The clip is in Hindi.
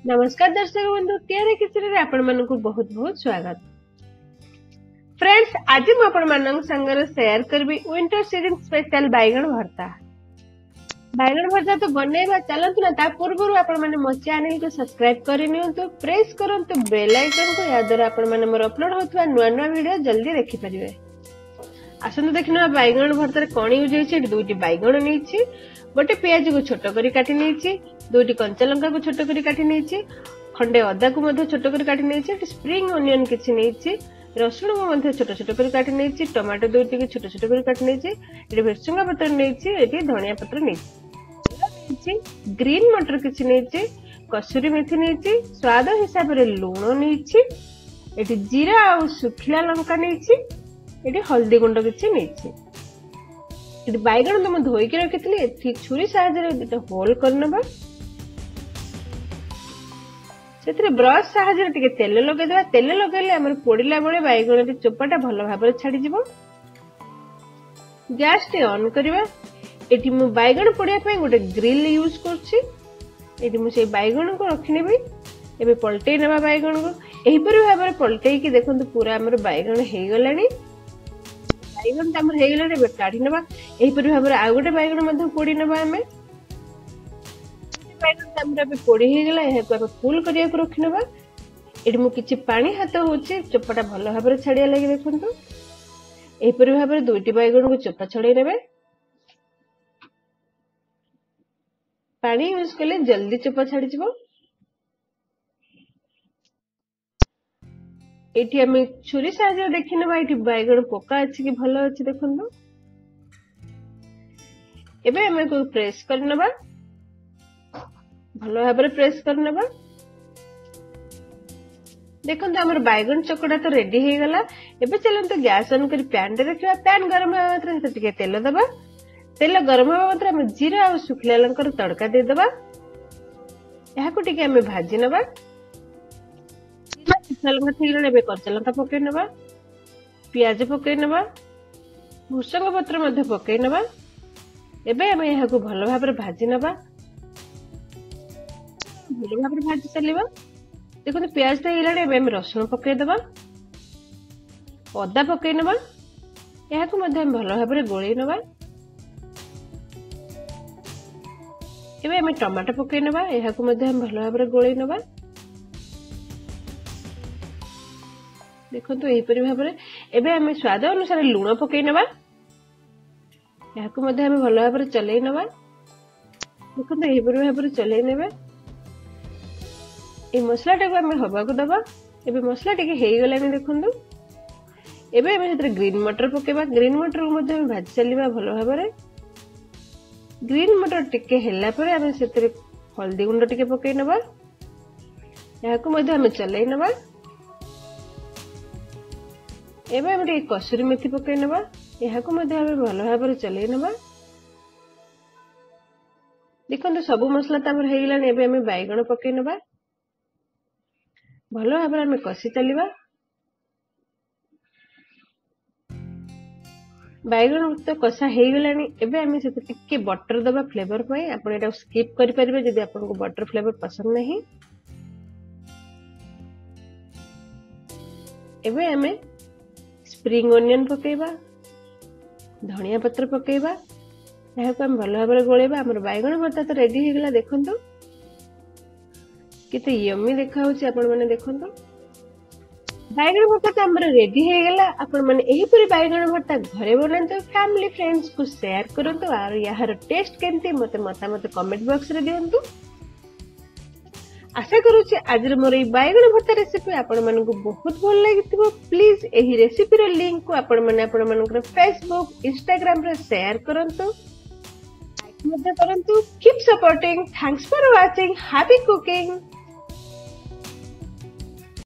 नमस्कार दर्शक बंधु टियारा किचन रे आपण मानकु बहुत बहुत स्वागत। फ्रेंड्स आज मु आपण मानक संगर शेयर करबी विंटर सीजन स्पेशल बैगन भरता। बैगन भरता तो बनेबा चलंतु ना ता पूर्व आपण माने मो चैनल को सब्सक्राइब करि नियंतु, प्रेस करंतु बेल आइकन को, या द्वारा आपण माने मोर अपलोड होतबा नुवा नुवा वीडियो जल्दी देखि परिबे। आसंतु देखिना बैगन भरता रे कोन यूज होइछि। दुईटी बैगन नेछि, गोटे प्याज को छोट करी काटी नेछि, दुईटी कंचा लंका को छोट करी काटी नेछि, खंडे अदा को मध्य छोट करी काटी नेछि, स्प्रिंग ओनियन किछि नेछि, रसुण को मध्य छोट छोट करी काटी नेछि, टमाटो दुईटी को छोट छोट करी काटी नेछि, एटी भेरसुंगा पत्र नेछि, एटी धनिया पत्र नेछि, ग्रीन मटर किछि नेछि, कसूरी मेथी नेछि, स्वाद हिसाब रे लूण नेछि, एटी जीरा आ सुखिला लंका नेछि, एटी हल्दी गुंड किछि नेछि। इट बैगन तुम धोईकी रखी ठीक छुरी साहाय्य दुटा होल करनबा, सेतरे ब्रश साहाय्य टिके तेल लगेदबा। तेल लगेले हमर पोडिला बेले बैगन रे चोपाटा भलो भाबरे छाडी जिवो। गैस टे ऑन करबा। एठी मु बैगन पोडिया पय गोटे ग्रिल यूज करछि। एठी मु से बैगन को रखिनेबी। एबे पलटै नबा बैगन को एही परि भाबरे पलटै की देखंतु पूरा हमर बैगन हे गलानी। बैगन तमर हे गलानी बे काढी नबा। एही परि भाबरे आ गोटे बैगन मध्ये पोडी नबा। हमें बैगन तमरा बे पोडी हे गला। एहे को फुल करिया को रखि नबा। एडी मु किछि पानी हाथ होछि चोपाटा भलो भाबरे छाडिया लागि देखंतु। एही परि भाबरे दुईटी बैगन को चोपा छडै नेबे। पानी यूज कले जल्दी चोपा छाडी जिवो। एठी हमें छुरी साहाय्य देखि नबा। एठी बैगन पोका अछि कि भलो अछि देखंतु। एबे हमें को प्रेस कर नबा, भलो भाबरे प्रेस कर नबा। देखंतु हमर बैगन चकड़ा तो रेडी हे गला। एबे चलंतु गैस ऑन करी पैन रे रखिबा। पैन गरम होबा मात्रे से टिके तेल दबा। तेल गरम होबा मात्रे हम जीरा और सुखिला लंका रो तड़का दे दबा। एहा को टिके हमें भाजी नबा। सुखिला लंका थिगले एबे कच्चा लंका पके नबा, प्याज पके नबा, भुसंग पत्र मध्ये पके नबा। एबे हम एहा को भलो भाबरे भाजी नबा। भलो भाबरे भाजी चलीबा। देखो प्याज तो हेलाने। एबे हम रसुण पके दबा, अदा पके नबा। एहा को मध्ये हम भलो भाबरे गोळी नबा। एबे हम टमाटो पके नबा। एहा को मध्ये हम भलो भाबरे गोळी नबा। देखो तो एही परि भाबरे एबे हम स्वाद अनुसार लूण पके नबा। एहा को मध्ये हम भलो भाबरे चलै नबा। देखो तो एही परि भाबरे चलै नेबे। ए मसला टाको हम हवा को दबा। एबे मसला टिके हेई गलानी देखंतु। एबे हम हेतरे ग्रीन मटर पकेबा। ग्रीन मटर को मध्ये हम भाजी चलीबा भलो भाबरे। ग्रीन मटर टिके हेला परे हम सेतरे हल्दी गुंड टिके पके नबा। एहा को मध्ये हम चलै नबा। एबे हम टिके कसूरी मेथी पके नबा। एहा को मध्ये हम भलो भाबरे चलै नबा। देखंतु सब मसला तमर हे गेलानी। एबे हम बैगन पके नबा। भलो भाबरे हम कसी चलीबा। बैगन तो कसा हे गेलानी। एबे हम सेते टिके बटर दबा फ्लेवर पय। आपण एटा स्किप करि परिबे जदि आपन को बटर फ्लेवर पसंद नहीं। एबे हमें स्प्रिंग ओनियन पकेबा, धनिया पत्र पकेबा। एहा को हम भलो भाबरे गोळेबा। हमर बैगन भरता तो रेडी हे गेला। देखंतु केते यम्मी देखा होची। आपण माने देखंतु बैगन भरता तो हमर रेडी हे गेला। आपण माने एही परि बैगन भरता घरे बनांतु, फैमिली फ्रेंड्स को शेयर करंतु। आर यार टेस्ट केमती मते मतामत कमेंट बॉक्स रे दियंतु। आशा करूची आज मोर ई बैगन भरता रेसिपी आपण मानकु बहुत भल लागिथिबो। प्लीज एही रेसिपी रो लिंक को आपण माने आपण मानकर फेसबुक इंस्टाग्राम रे शेयर करंतु, लाइक मध्ये करंतु। Keep supporting. Thanks for watching. Happy cooking.